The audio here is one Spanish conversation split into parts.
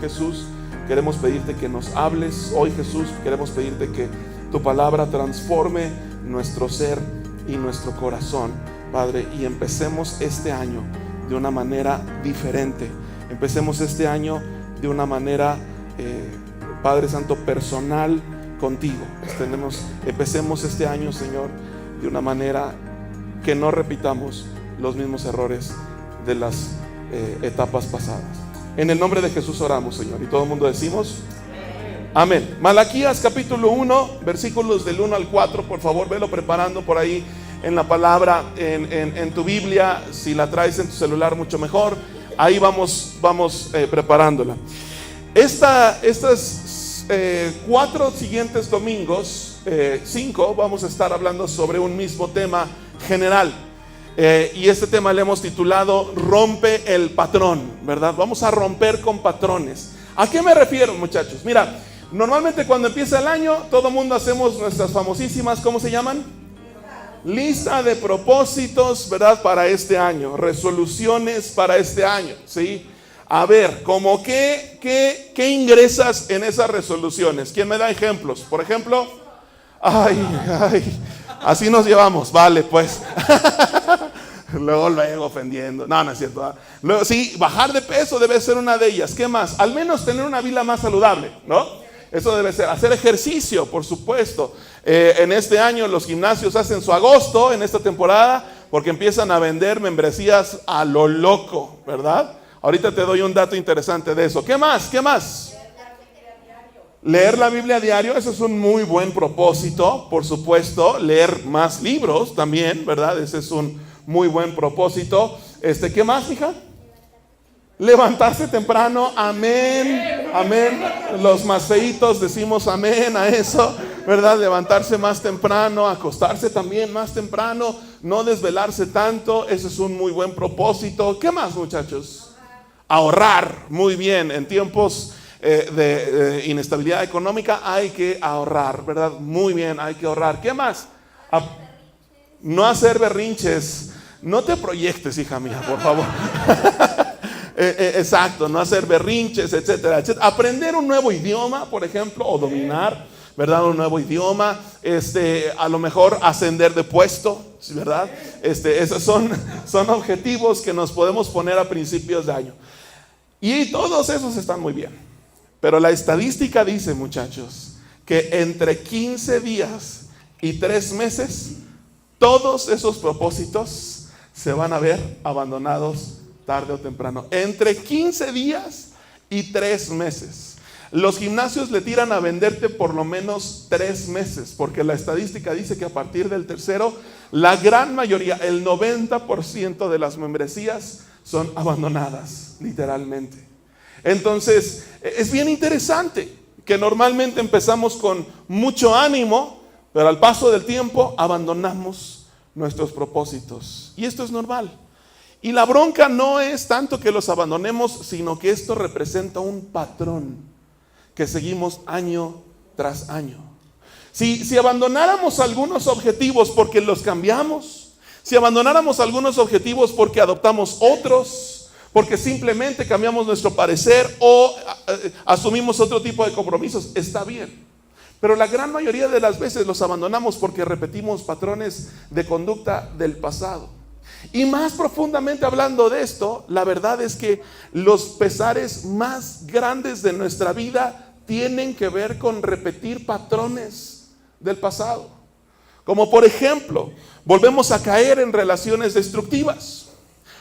Jesús, queremos pedirte que nos hables hoy, Jesús. Queremos pedirte que tu palabra transforme nuestro ser y nuestro corazón, Padre, y empecemos este año de una manera diferente. Empecemos este año de una manera, Padre Santo, personal contigo. Empecemos este año, Señor, de una manera que no repitamos los mismos errores de las etapas pasadas. En el nombre de Jesús oramos, Señor, y todo el mundo decimos amén. Malaquías capítulo 1, versículos del 1 al 4, por favor, velo preparando por ahí en la palabra, en tu Biblia. Si la traes en tu celular, mucho mejor. Ahí vamos preparándola. Estas 4 siguientes domingos, 5, vamos a estar hablando sobre un mismo tema general. Y este tema le hemos titulado Rompe el patrón, ¿verdad? Vamos a romper con patrones. ¿A qué me refiero, muchachos? Mira, normalmente cuando empieza el año, todo mundo hacemos nuestras famosísimas, ¿cómo se llaman? Lista de propósitos, ¿verdad? Para este año, resoluciones para este año, ¿sí? A ver, ¿cómo qué ingresas en esas resoluciones? ¿Quién me da ejemplos? Por ejemplo, así nos llevamos, vale, pues. Luego ofendiendo. No es cierto, ¿verdad? Luego, sí, bajar de peso debe ser una de ellas. ¿Qué más? Al menos tener una vida más saludable, ¿no? Eso debe ser. Hacer ejercicio, por supuesto. En este año los gimnasios hacen su agosto en esta temporada, porque empiezan a vender membresías a lo loco, ¿verdad? Ahorita te doy un dato interesante de eso. ¿Qué más? Leer la Biblia diario, eso es un muy buen propósito, por supuesto. Leer más libros también, ¿verdad? Ese es un muy buen propósito. ¿Qué más, hija? Levantarse temprano, amén, amén. Los más feitos decimos amén a eso, ¿verdad? Levantarse más temprano, acostarse también más temprano, no desvelarse tanto, ese es un muy buen propósito. ¿Qué más, muchachos? Ahorrar, muy bien. En tiempos de inestabilidad económica hay que ahorrar, ¿verdad? Muy bien, hay que ahorrar. ¿Qué más? No hacer berrinches. No te proyectes, hija mía, por favor. Exacto, no hacer berrinches, etcétera, etcétera. Aprender un nuevo idioma, por ejemplo, o dominar, ¿verdad? Un nuevo idioma. A lo mejor ascender de puesto, ¿verdad? Esos son objetivos que nos podemos poner a principios de año. Y todos esos están muy bien. Pero la estadística dice, muchachos, que entre 15 días y 3 meses, todos esos propósitos se van a ver abandonados tarde o temprano. Entre 15 días y 3 meses. Los gimnasios le tiran a venderte por lo menos 3 meses, porque la estadística dice que a partir del tercero, la gran mayoría, el 90% de las membresías son abandonadas, literalmente. Entonces, es bien interesante que normalmente empezamos con mucho ánimo, pero al paso del tiempo abandonamos nuestros propósitos. Y esto es normal. Y la bronca no es tanto que los abandonemos, sino que esto representa un patrón que seguimos año tras año. Si abandonáramos algunos objetivos porque los cambiamos, si abandonáramos algunos objetivos porque adoptamos otros, porque simplemente cambiamos nuestro parecer o asumimos otro tipo de compromisos, está bien. Pero la gran mayoría de las veces los abandonamos porque repetimos patrones de conducta del pasado. Y más profundamente hablando de esto, la verdad es que los pesares más grandes de nuestra vida tienen que ver con repetir patrones del pasado. Como por ejemplo, volvemos a caer en relaciones destructivas.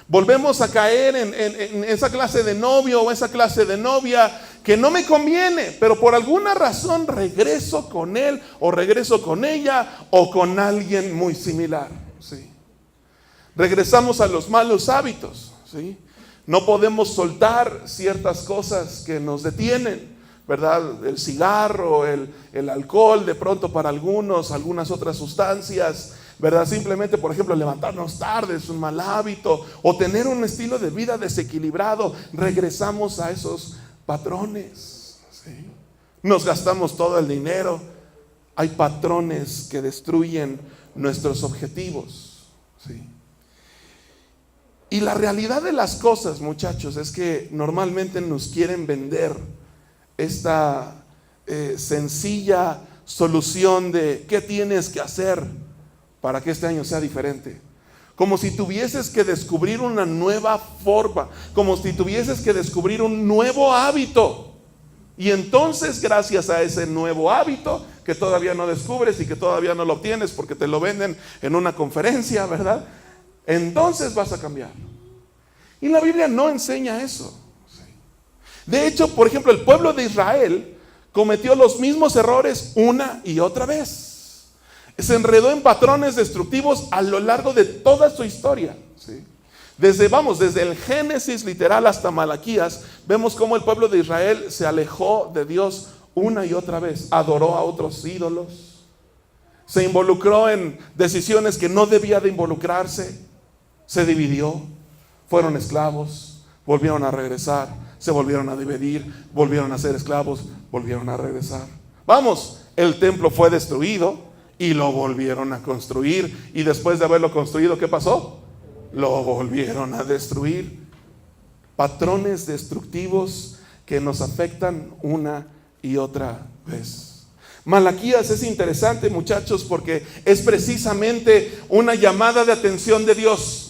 Volvemos a caer en esa clase de novio o esa clase de novia que no me conviene, pero por alguna razón regreso con él o regreso con ella o con alguien muy similar, ¿sí? Regresamos a los malos hábitos, ¿sí? No podemos soltar ciertas cosas que nos detienen, ¿verdad? El cigarro, el alcohol, de pronto para algunas otras sustancias, ¿verdad? Simplemente, por ejemplo, levantarnos tarde es un mal hábito, o tener un estilo de vida desequilibrado. Regresamos a esos patrones, ¿sí? Nos gastamos todo el dinero. Hay patrones que destruyen nuestros objetivos, ¿sí? Y la realidad de las cosas, muchachos, es que normalmente nos quieren vender esta sencilla solución de qué tienes que hacer para que este año sea diferente. Como si tuvieses que descubrir una nueva forma, como si tuvieses que descubrir un nuevo hábito. Y entonces, gracias a ese nuevo hábito que todavía no descubres y que todavía no lo obtienes porque te lo venden en una conferencia, ¿verdad? Entonces vas a cambiar. Y la Biblia no enseña eso. De hecho, por ejemplo, el pueblo de Israel cometió los mismos errores una y otra vez. Se enredó en patrones destructivos a lo largo de toda su historia, ¿sí? Desde el Génesis literal hasta Malaquías, vemos cómo el pueblo de Israel se alejó de Dios una y otra vez. Adoró a otros ídolos, se involucró en decisiones que no debía de involucrarse, se dividió, fueron esclavos, volvieron a regresar, se volvieron a dividir, volvieron a ser esclavos, volvieron a regresar. El templo fue destruido y lo volvieron a construir, y después de haberlo construido, ¿qué pasó? Lo volvieron a destruir. Patrones destructivos que nos afectan una y otra vez. Malaquías es interesante, muchachos, porque es precisamente una llamada de atención de Dios.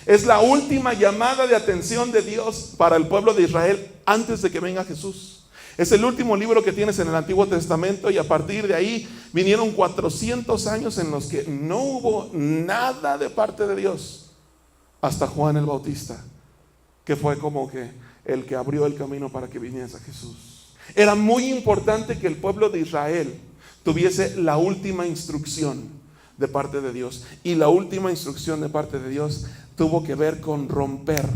Es la última llamada de atención de Dios para el pueblo de Israel antes de que venga Jesús. Es el último libro que tienes en el Antiguo Testamento, y a partir de ahí vinieron 400 años en los que no hubo nada de parte de Dios. Hasta Juan el Bautista, que fue como que el que abrió el camino para que viniese a Jesús. Era muy importante que el pueblo de Israel tuviese la última instrucción de parte de Dios. Y la última instrucción de parte de Dios tuvo que ver con romper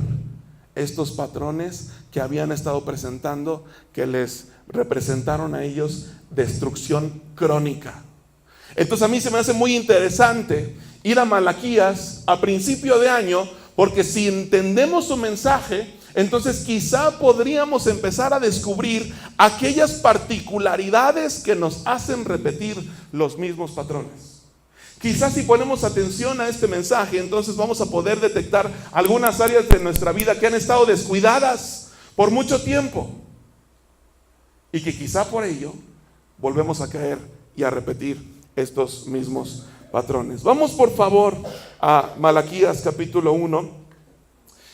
estos patrones que habían estado presentando, que les representaron a ellos destrucción crónica. Entonces a mí se me hace muy interesante ir a Malaquías a principio de año, porque si entendemos su mensaje, entonces quizá podríamos empezar a descubrir aquellas particularidades que nos hacen repetir los mismos patrones. Quizás si ponemos atención a este mensaje, entonces vamos a poder detectar algunas áreas de nuestra vida que han estado descuidadas por mucho tiempo, y que quizá por ello volvemos a caer y a repetir estos mismos patrones. Vamos por favor a Malaquías capítulo 1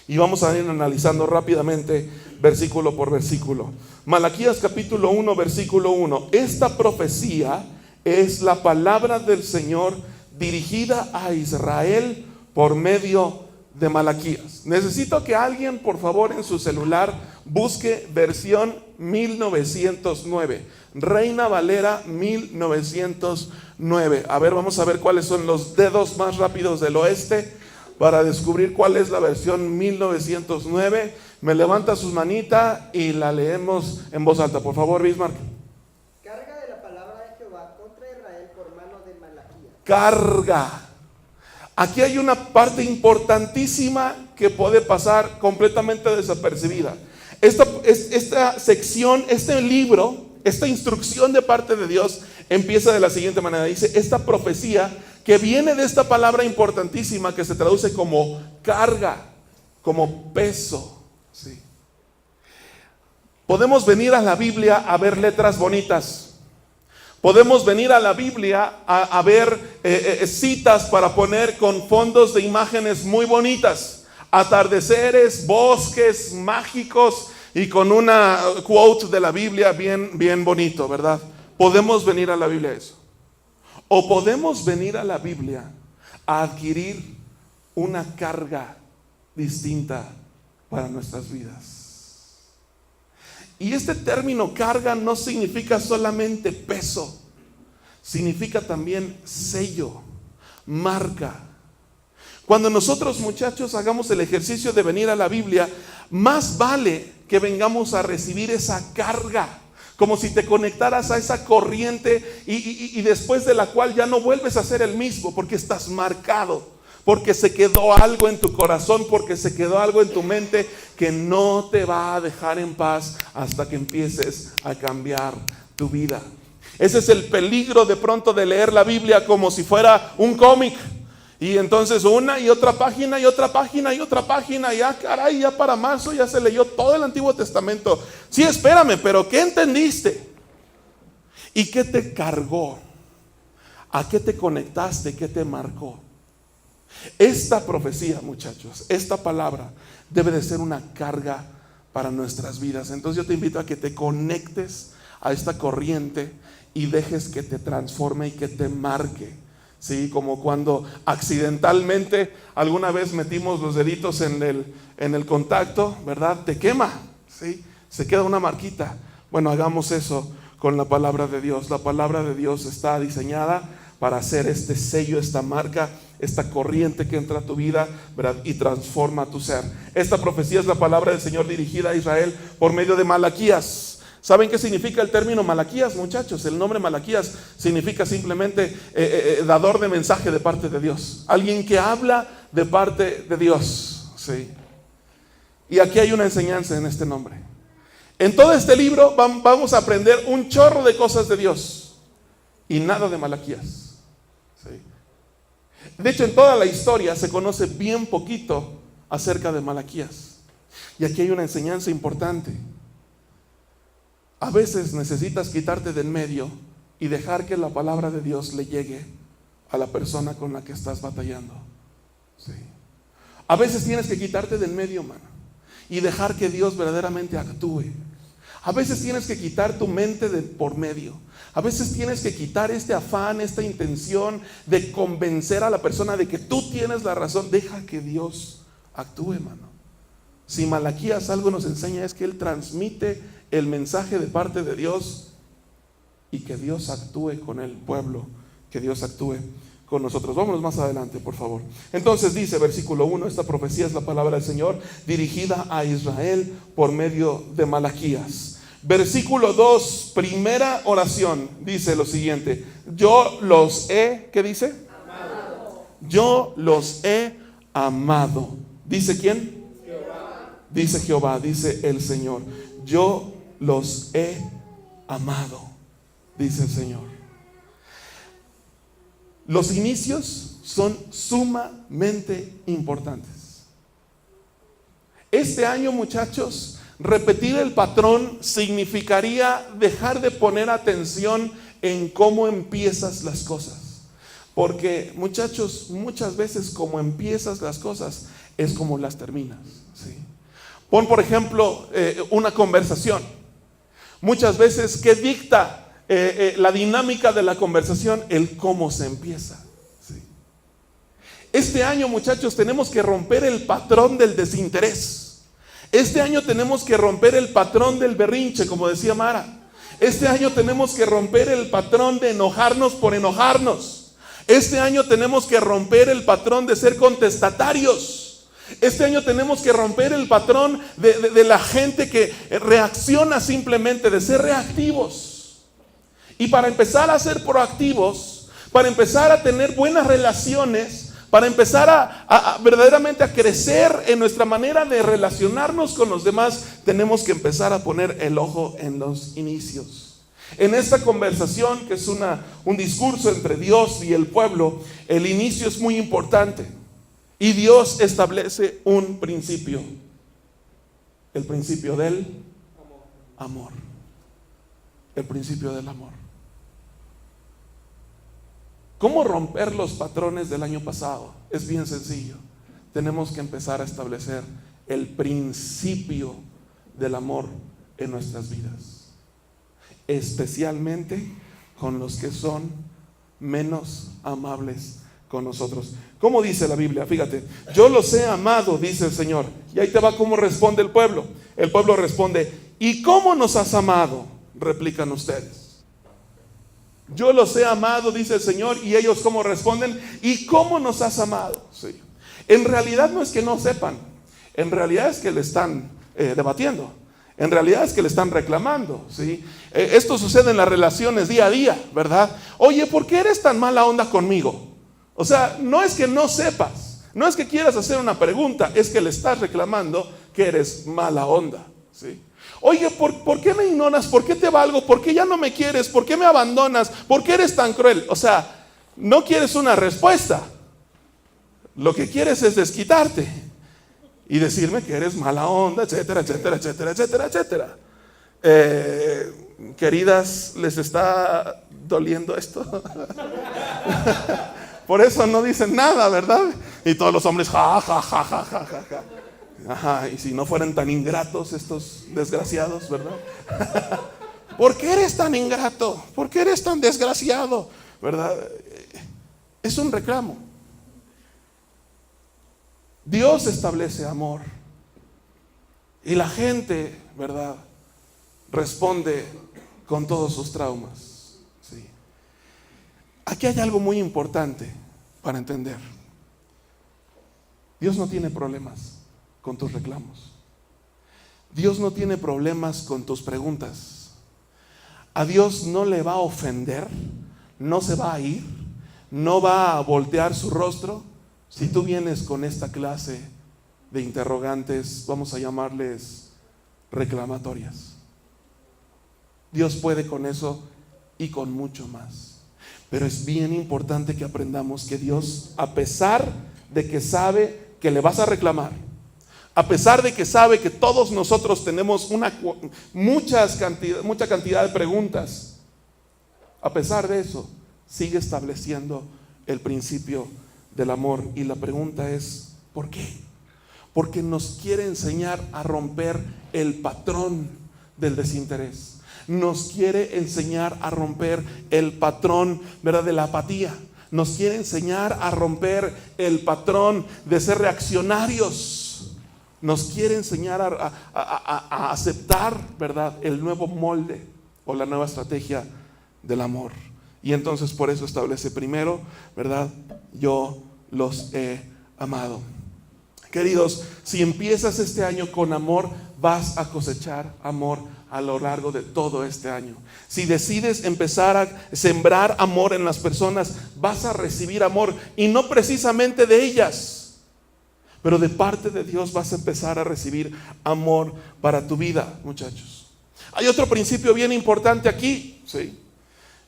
y vamos a ir analizando rápidamente versículo por versículo. Malaquías capítulo 1 versículo 1. Esta profecía es la palabra del Señor dirigida a Israel por medio de Malaquías. Necesito que alguien por favor en su celular busque versión 1909, Reina Valera 1909. A ver, vamos a ver cuáles son los dedos más rápidos del oeste para descubrir cuál es la versión 1909. Me levanta sus manitas y la leemos en voz alta, por favor, Bismarck. Carga de la palabra de Jehová contra Israel por mano de Malaquías. Carga. Aquí hay una parte importantísima que puede pasar completamente desapercibida. Esta sección, este libro, esta instrucción de parte de Dios empieza de la siguiente manera. Dice, esta profecía que viene de esta palabra importantísima que se traduce como carga, como peso. ¿Sí? Podemos venir a la Biblia a ver letras bonitas. Podemos venir a la Biblia a ver citas para poner con fondos de imágenes muy bonitas. Atardeceres, bosques mágicos y con una quote de la Biblia bien bonito, ¿verdad? Podemos venir a la Biblia a eso. O podemos venir a la Biblia a adquirir una carga distinta para nuestras vidas. Y este término carga no significa solamente peso, significa también sello, marca. Cuando nosotros, muchachos, hagamos el ejercicio de venir a la Biblia, más vale que vengamos a recibir esa carga, como si te conectaras a esa corriente y después de la cual ya no vuelves a ser el mismo, porque estás marcado, porque se quedó algo en tu corazón, porque se quedó algo en tu mente que no te va a dejar en paz hasta que empieces a cambiar tu vida. Ese es el peligro de pronto de leer la Biblia como si fuera un cómic. Y entonces una y otra página y otra página y otra página. Ya caray, ya para marzo ya se leyó todo el Antiguo Testamento. Sí, espérame, pero ¿qué entendiste? ¿Y qué te cargó? ¿A qué te conectaste? ¿Qué te marcó? Esta profecía, muchachos, esta palabra debe de ser una carga para nuestras vidas. Entonces yo te invito a que te conectes a esta corriente y dejes que te transforme y que te marque. Sí, como cuando accidentalmente alguna vez metimos los deditos en el contacto, ¿verdad? Te quema, ¿sí? Se queda una marquita. Bueno, hagamos eso con la palabra de Dios. La palabra de Dios está diseñada para hacer este sello, esta marca, esta corriente que entra a tu vida, ¿verdad? Y transforma tu ser. Esta profecía es la palabra del Señor dirigida a Israel por medio de Malaquías. ¿Saben qué significa el término Malaquías, muchachos? El nombre Malaquías significa simplemente dador de mensaje de parte de Dios. Alguien que habla de parte de Dios. Sí. Y aquí hay una enseñanza en este nombre. En todo este libro vamos a aprender un chorro de cosas de Dios y nada de Malaquías. Sí. De hecho, en toda la historia se conoce bien poquito acerca de Malaquías. Y aquí hay una enseñanza importante. A veces necesitas quitarte de en medio y dejar que la palabra de Dios le llegue a la persona con la que estás batallando. Sí. A veces tienes que quitarte de en medio, mano, y dejar que Dios verdaderamente actúe. A veces tienes que quitar tu mente de por medio. A veces tienes que quitar este afán, esta intención de convencer a la persona de que tú tienes la razón. Deja que Dios actúe, mano. Si Malaquías algo nos enseña es que Él transmite el mensaje de parte de Dios y que Dios actúe con el pueblo, que Dios actúe con nosotros. Vámonos más adelante, por favor. Entonces dice, versículo 1, esta profecía es la palabra del Señor dirigida a Israel por medio de Malaquías. Versículo 2, primera oración, dice lo siguiente: yo los he, ¿qué dice? Amado. Yo los he amado. ¿Dice quién? Jehová. Dice Jehová, dice el Señor. Yo los he amado, dice el Señor. Los inicios son sumamente importantes. Este año, muchachos, repetir el patrón significaría dejar de poner atención en cómo empiezas las cosas. Porque, muchachos, muchas veces como empiezas las cosas es como las terminas. ¿Sí? Pon, por ejemplo, una conversación. Muchas veces, ¿qué dicta la dinámica de la conversación? El cómo se empieza. ¿Sí? Este año, muchachos, tenemos que romper el patrón del desinterés. Este año tenemos que romper el patrón del berrinche, como decía Mara. Este año tenemos que romper el patrón de enojarnos por enojarnos. Este año tenemos que romper el patrón de ser contestatarios. Este año tenemos que romper el patrón de la gente que reacciona simplemente, de ser reactivos. Y para empezar a ser proactivos, para empezar a tener buenas relaciones, para empezar a verdaderamente a crecer en nuestra manera de relacionarnos con los demás, tenemos que empezar a poner el ojo en los inicios. En esta conversación, que es un discurso entre Dios y el pueblo, el inicio es muy importante. Y Dios establece un principio, el principio del amor. El principio del amor. ¿Cómo romper los patrones del año pasado? Es bien sencillo. Tenemos que empezar a establecer el principio del amor en nuestras vidas, especialmente con los que son menos amables con nosotros. ¿Cómo dice la Biblia? Fíjate, yo los he amado, dice el Señor. Y ahí te va cómo responde el pueblo. El pueblo responde: ¿y cómo nos has amado? Replican ustedes. Yo los he amado, dice el Señor. Y ellos cómo responden: ¿y cómo nos has amado? Sí. En realidad no es que no sepan, en realidad es que le están debatiendo. En realidad es que le están reclamando, ¿sí? Esto sucede en las relaciones día a día, ¿verdad? Oye, ¿por qué eres tan mala onda conmigo? O sea, no es que no sepas, no es que quieras hacer una pregunta, es que le estás reclamando que eres mala onda, ¿sí? Oye, ¿por qué me ignoras? ¿Por qué te valgo? ¿Por qué ya no me quieres? ¿Por qué me abandonas? ¿Por qué eres tan cruel? O sea, no quieres una respuesta, Lo que quieres es desquitarte y decirme que eres mala onda, etcétera, etcétera, etcétera, etcétera, etcétera. Queridas, ¿les está doliendo esto? Por eso no dicen nada, ¿verdad? Y todos los hombres, ja, ja, ja, ja, ja, ja, ja. Ajá, y si no fueran tan ingratos estos desgraciados, ¿verdad? ¿Por qué eres tan ingrato? ¿Por qué eres tan desgraciado? ¿Verdad? Es un reclamo. Dios establece amor y la gente, ¿verdad?, responde con todos sus traumas. Sí. Aquí hay algo muy importante para entender. Dios no tiene problemas con tus reclamos. Dios no tiene problemas con tus preguntas. A Dios no le va a ofender, no se va a ir, no va a voltear su rostro si tú vienes con esta clase de interrogantes, vamos a llamarles reclamatorias. Dios puede con eso y con mucho más. Pero es bien importante que aprendamos que Dios, a pesar de que sabe que le vas a reclamar, a pesar de que sabe que todos nosotros tenemos mucha cantidad de preguntas, a pesar de eso, sigue estableciendo el principio del amor. Y la pregunta es, ¿por qué? Porque nos quiere enseñar a romper el patrón del desinterés. Nos quiere enseñar a romper el patrón, ¿verdad?, de la apatía. Nos quiere enseñar a romper el patrón de ser reaccionarios. Nos quiere enseñar a aceptar, ¿verdad?, el nuevo molde o la nueva estrategia del amor. Y entonces por eso establece primero, ¿verdad?, yo los he amado. Queridos, si empiezas este año con amor, vas a cosechar amor a lo largo de todo este año. Si decides empezar a sembrar amor en las personas, vas a recibir amor, y no precisamente de ellas, pero de parte de Dios vas a empezar a recibir amor para tu vida, muchachos. Hay otro principio bien importante aquí, ¿sí?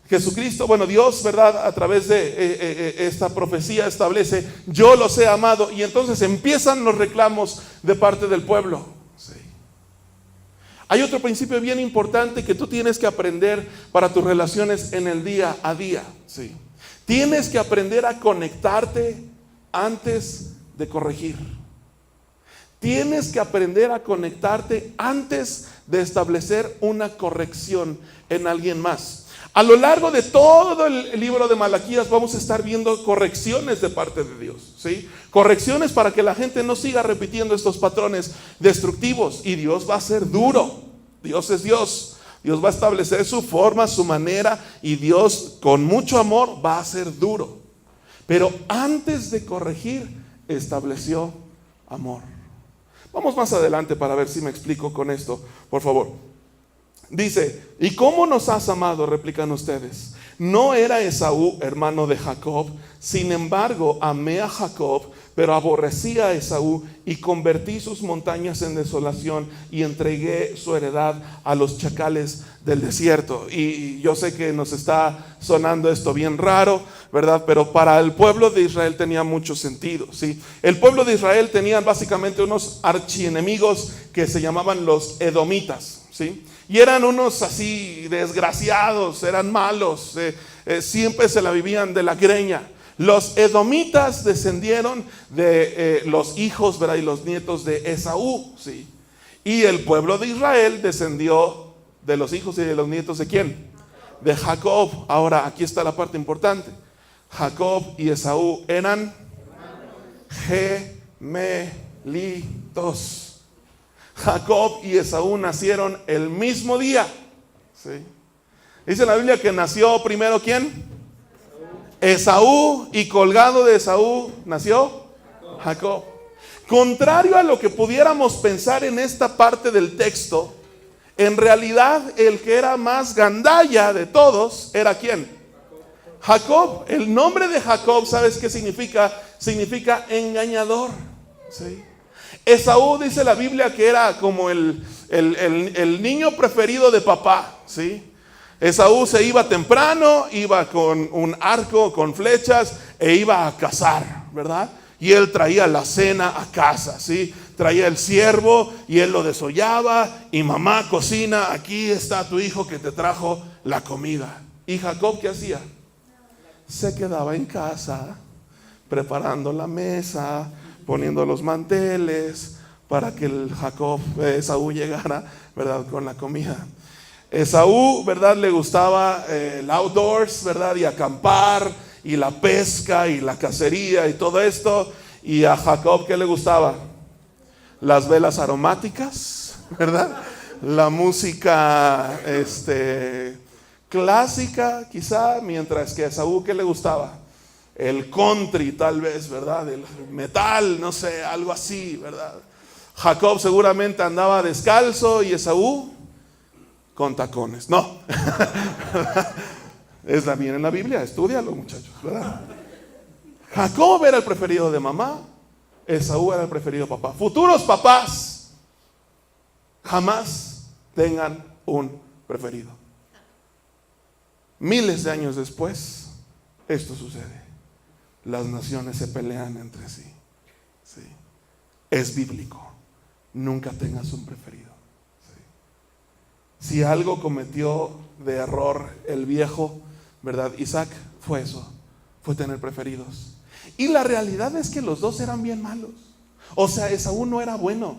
Jesucristo, bueno, Dios, ¿verdad?, a través de esta profecía establece, yo los he amado, y entonces empiezan los reclamos de parte del pueblo. Sí. Hay otro principio bien importante que tú tienes que aprender para tus relaciones en el día a día. Sí. Tienes que aprender a conectarte antes de corregir. Tienes que aprender a conectarte antes de establecer una corrección en alguien más. A lo largo de todo el libro de Malaquías vamos a estar viendo correcciones de parte de Dios, ¿sí? Correcciones para que la gente no siga repitiendo estos patrones destructivos. Y Dios va a ser duro. Dios es Dios. Dios va a establecer su forma, su manera, y Dios con mucho amor va a ser duro. Pero antes de corregir, estableció amor. Vamos más adelante para ver si me explico con esto, por favor. Dice, ¿y cómo nos has amado?, replican ustedes. ¿No era Esaú hermano de Jacob? Sin embargo, amé a Jacob, pero aborrecí a Esaú y convertí sus montañas en desolación y entregué su heredad a los chacales del desierto. Y yo sé que nos está sonando esto bien raro, ¿verdad? Pero para el pueblo de Israel tenía mucho sentido, ¿sí? El pueblo de Israel tenía básicamente unos archienemigos que se llamaban los edomitas, ¿sí? Y eran unos así desgraciados, eran malos, siempre se la vivían de la greña. Los edomitas descendieron de los hijos, ¿verdad?, y los nietos de Esaú, ¿sí? Y el pueblo de Israel descendió de los hijos y de los nietos ¿de quién? De Jacob. Ahora, aquí está la parte importante. Jacob y Esaú eran gemelitos. Jacob y Esaú nacieron el mismo día, ¿sí? Dice la Biblia que nació primero ¿quién? Esaú, y colgado de Esaú nació Jacob. Contrario a lo que pudiéramos pensar en esta parte del texto, en realidad el que era más gandalla de todos era ¿quién? Jacob. El nombre de Jacob, ¿sabes qué significa? Significa engañador, ¿sí? Esaú, dice la Biblia, que era como el niño preferido de papá, ¿sí? Esaú se iba temprano, iba con un arco, con flechas, e iba a cazar, ¿verdad? Y él traía la cena a casa, ¿sí? Traía el ciervo y él lo desollaba. Y mamá cocina, aquí está tu hijo que te trajo la comida. ¿Y Jacob qué hacía? Se quedaba en casa preparando la mesa, poniendo los manteles para que el Esaú llegara, ¿verdad?, con la comida. Esaú, ¿verdad?, le gustaba el outdoors, ¿verdad?, y acampar, y la pesca, y la cacería, y todo esto. Y a Jacob, ¿qué le gustaba? Las velas aromáticas, ¿verdad? La música clásica, quizá, mientras que a Esaú, ¿qué le gustaba? El country, tal vez, ¿verdad? El metal, no sé, algo así, ¿verdad? Jacob seguramente andaba descalzo y Esaú con tacones. No. Viene en la Biblia, estúdialo, muchachos, ¿verdad? Jacob era el preferido de mamá, Esaú era el preferido de papá. Futuros papás, jamás tengan un preferido. Miles de años después, esto sucede. Las naciones se pelean entre sí. Sí. Es bíblico. Nunca tengas un preferido. Sí. Si algo cometió de error el viejo, ¿verdad?, Isaac, fue eso. Fue tener preferidos. Y la realidad es que los dos eran bien malos. O sea, Esaú no era bueno.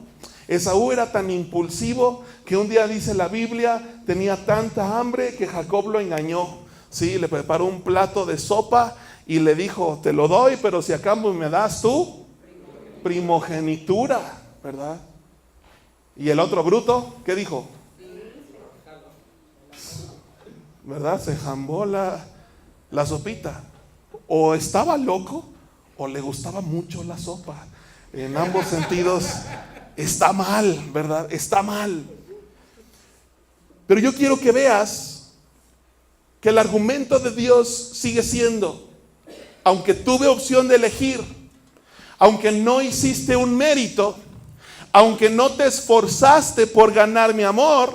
Esaú era tan impulsivo que un día, dice la Biblia, tenía tanta hambre que Jacob lo engañó. Sí, le preparó un plato de sopa y le dijo, te lo doy, pero si a cambio me das tu primogenitura, ¿verdad? Y el otro bruto, ¿qué dijo? ¿Verdad? Se jambó la sopita. O estaba loco o le gustaba mucho la sopa. En ambos sentidos está mal, ¿verdad? Está mal. Pero yo quiero que veas que el argumento de Dios sigue siendo, aunque tuve opción de elegir, aunque no hiciste un mérito, aunque no te esforzaste por ganar mi amor,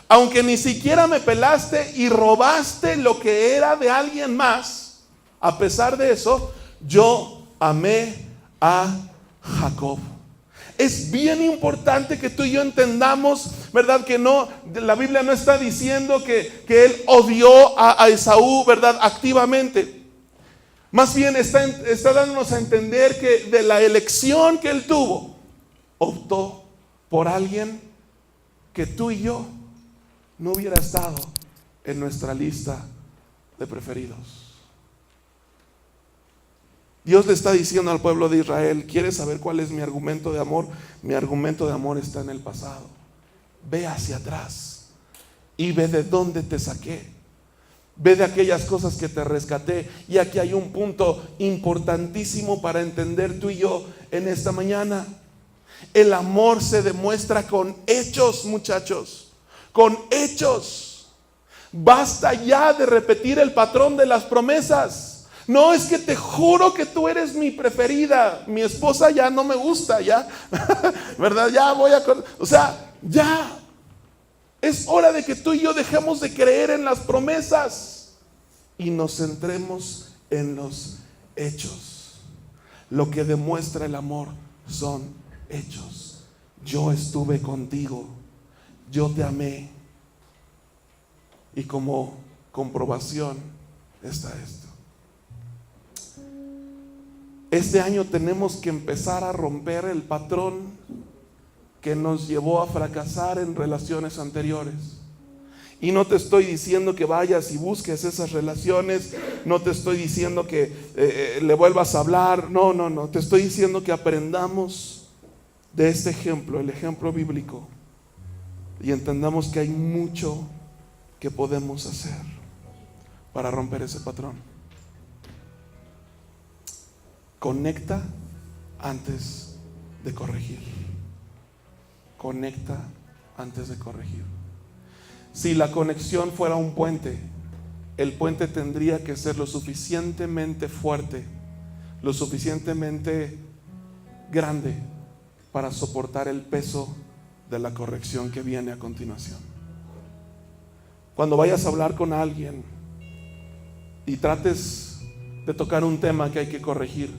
aunque ni siquiera me pelaste y robaste lo que era de alguien más, a pesar de eso, yo amé a Jacob. Es bien importante que tú y yo entendamos, ¿verdad?, que no, la Biblia no está diciendo que él odió a Esaú, ¿verdad?, activamente. Más bien está dándonos a entender que de la elección que él tuvo, optó por alguien que tú y yo no hubiera estado en nuestra lista de preferidos. Dios le está diciendo al pueblo de Israel, ¿quieres saber cuál es mi argumento de amor? Mi argumento de amor está en el pasado. Ve hacia atrás y ve de dónde te saqué. Ve de aquellas cosas que te rescaté. Y aquí hay un punto importantísimo para entender tú y yo en esta mañana. El amor se demuestra con hechos, muchachos. Con hechos. Basta ya de repetir el patrón de las promesas. No, es que te juro que tú eres mi preferida. Mi esposa ya no me gusta, ya. ¿Verdad? Ya voy a... O sea, ya. Es hora de que tú y yo dejemos de creer en las promesas y nos centremos en los hechos. Lo que demuestra el amor son hechos. Yo estuve contigo. Yo te amé. Y como comprobación está esto. Este año tenemos que empezar a romper el patrón que nos llevó a fracasar en relaciones anteriores. Y no te estoy diciendo que vayas y busques esas relaciones. No te estoy diciendo que le vuelvas a hablar. No. Te estoy diciendo que aprendamos de este ejemplo, el ejemplo bíblico. Y entendamos que hay mucho que podemos hacer para romper ese patrón. Conecta antes de corregir. Conecta antes de corregir. Si la conexión fuera un puente, el puente tendría que ser lo suficientemente fuerte, lo suficientemente grande para soportar el peso de la corrección que viene a continuación. Cuando vayas a hablar con alguien y trates de tocar un tema que hay que corregir,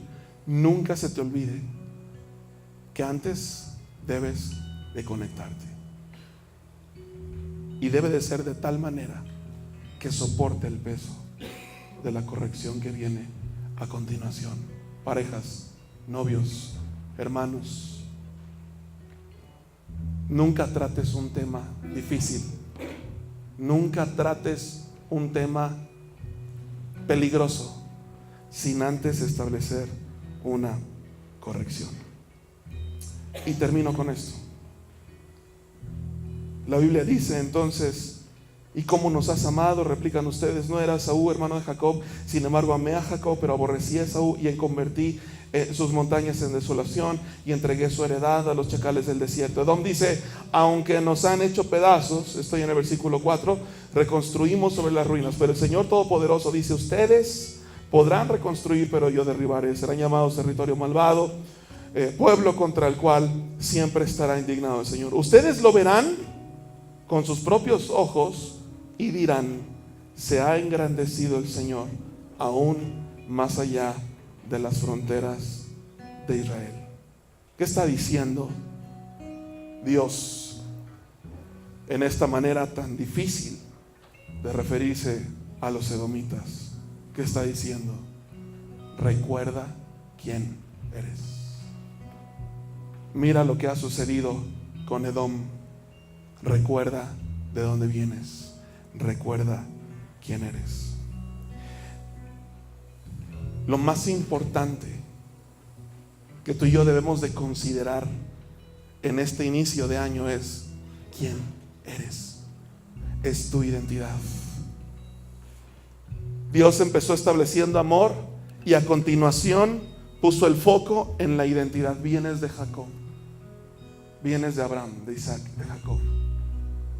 nunca se te olvide que antes debes de conectarte. Y debe de ser de tal manera que soporte el peso de la corrección que viene a continuación. Parejas, novios, hermanos, nunca trates un tema difícil. Nunca trates un tema peligroso sin antes establecer una corrección. Y termino con esto. La Biblia dice entonces: ¿y cómo nos has amado? Replican ustedes: no era Esaú hermano de Jacob, sin embargo amé a Jacob, pero aborrecí a Esaú y convertí sus montañas en desolación y entregué su heredad a los chacales del desierto. Edom dice: aunque nos han hecho pedazos, estoy en el versículo 4, reconstruimos sobre las ruinas, pero el Señor Todopoderoso dice: ustedes podrán reconstruir, pero yo derribaré. Serán llamados territorio malvado, pueblo contra el cual siempre estará indignado el Señor. Ustedes lo verán con sus propios ojos y dirán: se ha engrandecido el Señor aún más allá de las fronteras de Israel. ¿Qué está diciendo Dios en esta manera tan difícil de referirse a los edomitas? ¿Qué está diciendo? Recuerda quién eres. Mira lo que ha sucedido con Edom. Recuerda de dónde vienes. Recuerda quién eres. Lo más importante que tú y yo debemos de considerar en este inicio de año es: ¿quién eres? Es tu identidad. Dios empezó estableciendo amor y a continuación puso el foco en la identidad. Vienes de Jacob, vienes de Abraham, de Isaac, de Jacob.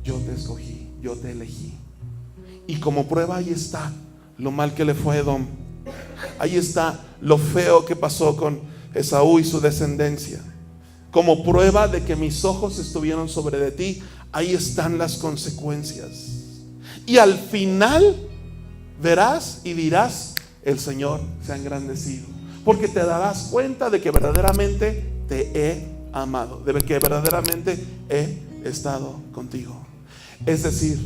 Yo te escogí, yo te elegí. Y como prueba ahí está lo mal que le fue a Edom. Ahí está lo feo que pasó con Esaú y su descendencia. Como prueba de que mis ojos estuvieron sobre de ti, ahí están las consecuencias. Y al final verás y dirás: el Señor se ha engrandecido. Porque te darás cuenta de que verdaderamente te he amado, de que verdaderamente he estado contigo. Es decir,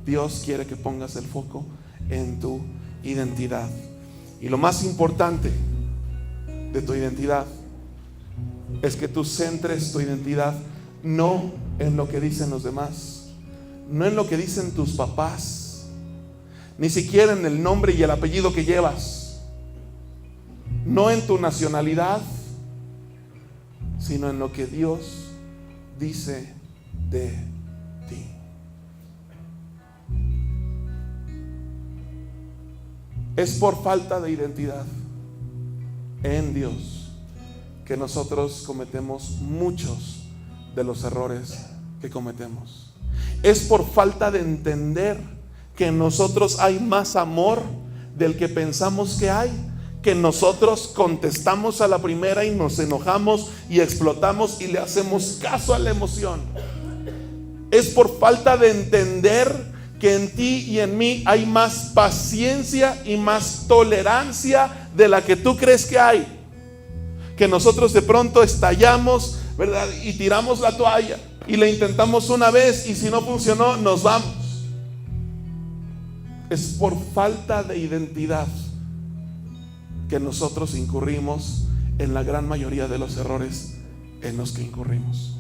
Dios quiere que pongas el foco en tu identidad. Y lo más importante de tu identidad es que tú centres tu identidad no en lo que dicen los demás, no en lo que dicen tus papás, ni siquiera en el nombre y el apellido que llevas, no en tu nacionalidad, sino en lo que Dios dice de ti. Es por falta de identidad en Dios que nosotros cometemos muchos de los errores que cometemos. Es por falta de entender que en nosotros hay más amor del que pensamos que hay, que nosotros contestamos a la primera y nos enojamos y explotamos y le hacemos caso a la emoción. Es por falta de entender que en ti y en mí hay más paciencia y más tolerancia de la que tú crees que hay. Que nosotros de pronto estallamos, ¿verdad? Y tiramos la toalla y le intentamos una vez y si no funcionó, nos vamos. Es por falta de identidad que nosotros incurrimos en la gran mayoría de los errores en los que incurrimos.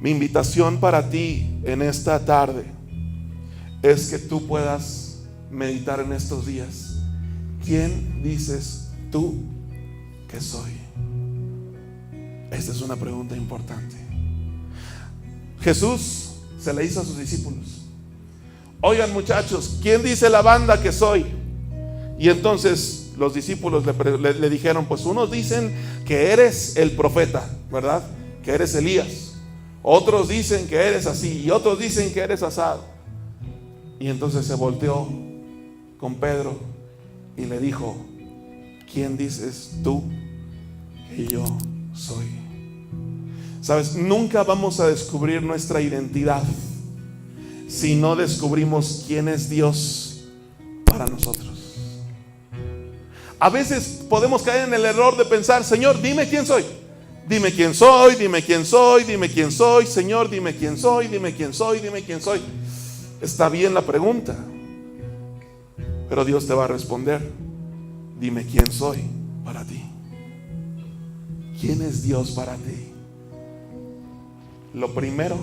Mi invitación para ti en esta tarde es que tú puedas meditar en estos días. ¿Quién dices tú que soy? Esta es una pregunta importante. Jesús se le hizo a sus discípulos: oigan muchachos, ¿quién dice la banda que soy? Y entonces los discípulos le dijeron: pues unos dicen que eres el profeta, ¿verdad? Que eres Elías. Otros dicen que eres así y otros dicen que eres asado. Y entonces se volteó con Pedro y le dijo: ¿quién dices tú que yo soy? Sabes, nunca vamos a descubrir nuestra identidad si no descubrimos quién es Dios para nosotros. A veces podemos caer en el error de pensar: Señor, dime quién soy. Dime quién soy, dime quién soy, dime quién soy. Señor, dime quién soy, dime quién soy, dime quién soy. Está bien la pregunta, pero Dios te va a responder: dime quién soy para ti. ¿Quién es Dios para ti? Lo primero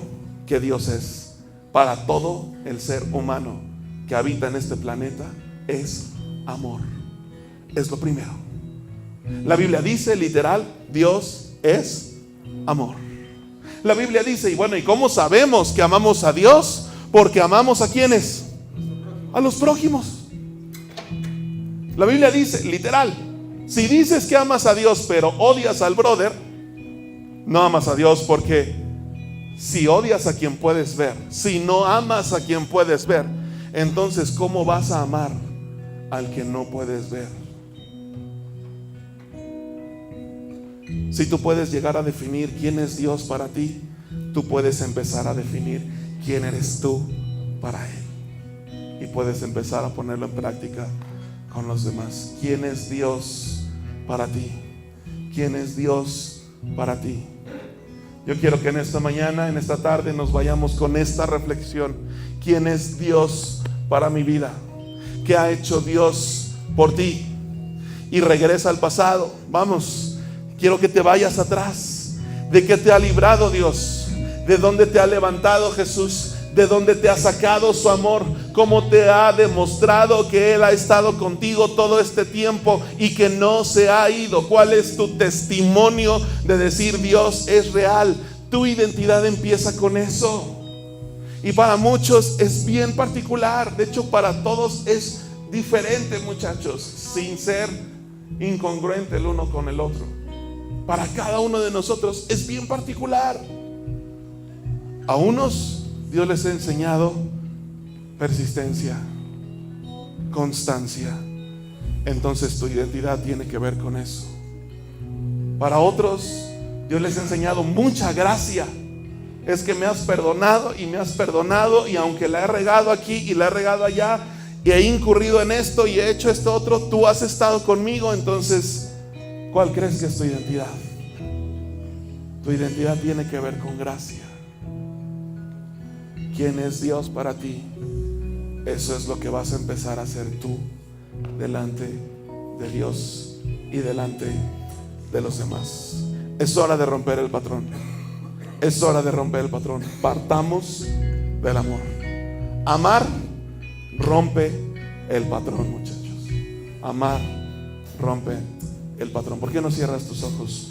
que Dios es para todo el ser humano que habita en este planeta es amor. Es lo primero. La Biblia dice literal: Dios es amor. La Biblia dice, y bueno, ¿y cómo sabemos que amamos a Dios? Porque amamos ¿a quiénes? A los prójimos. La Biblia dice literal: si dices que amas a Dios pero odias al brother, no amas a Dios. Porque si odias a quien puedes ver, si no amas a quien puedes ver, entonces ¿cómo vas a amar al que no puedes ver? Si tú puedes llegar a definir quién es Dios para ti, tú puedes empezar a definir quién eres tú para Él, y puedes empezar a ponerlo en práctica con los demás. ¿Quién es Dios para ti? ¿Quién es Dios para ti? Yo quiero que en esta mañana, en esta tarde, nos vayamos con esta reflexión. ¿Quién es Dios para mi vida? ¿Qué ha hecho Dios por ti? Y regresa al pasado. Vamos, quiero que te vayas atrás. ¿De qué te ha librado Dios? ¿De dónde te ha levantado Jesús? ¿De dónde te ha sacado su amor? ¿Cómo te ha demostrado que Él ha estado contigo todo este tiempo y que no se ha ido? ¿Cuál es tu testimonio de decir: Dios es real? Tu identidad empieza con eso. Y para muchos es bien particular. De hecho, para todos es diferente, muchachos, sin ser incongruente el uno con el otro. Para cada uno de nosotros es bien particular. A unos Dios les ha enseñado persistencia, constancia. Entonces tu identidad tiene que ver con eso. Para otros Dios les ha enseñado mucha gracia. Es que me has perdonado y me has perdonado, y aunque la he regado aquí y la he regado allá, y he incurrido en esto y he hecho esto otro, tú has estado conmigo. Entonces, ¿cuál crees que es tu identidad? Tu identidad tiene que ver con gracia. ¿Quién es Dios para ti? Eso es lo que vas a empezar a hacer tú delante de Dios y delante de los demás. Es hora de romper el patrón. Es hora de romper el patrón. Partamos del amor. Amar rompe el patrón, muchachos. Amar rompe el patrón. ¿Por qué no cierras tus ojos?